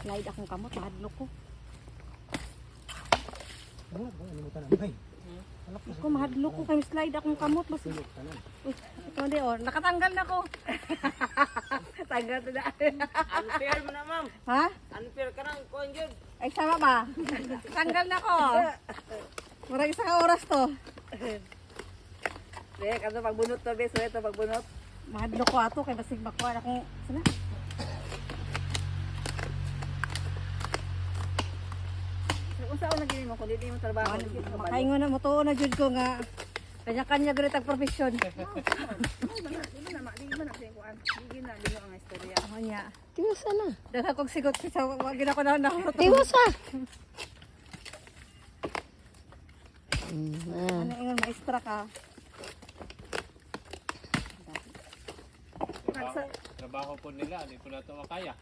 Slide akong kamot, mahadlok ko. Ano ba ano mo tanan bay? Ako mahadlok ko kay slide akong kamot mas. Uy, ito di oh, nakatanggal na ko. Tanggal na. Unfair mo na, ma'am. Ha? Unfair ka nang kuhan yun. Ay sama ba? Tanggal na ko. Murag isang oras to. Dek, ano pagbunot to, beso ito pagbunot. Mahadlok ko ato kay basig makuha akong sana. Kung saan lagi mo, kung di mo trabaho, Makaingon na mo to na jud ko nga kanya-kanya grid ang profesyon. Di man ako kuan. Di na dino ang istorya. Ako niya. Tiwasa na. Dala kong sigot sa wag gina ko na nahurot. Tiwasa. Ano ingon maestra ka? Trabaho po nila, hindi ko na ito makaya.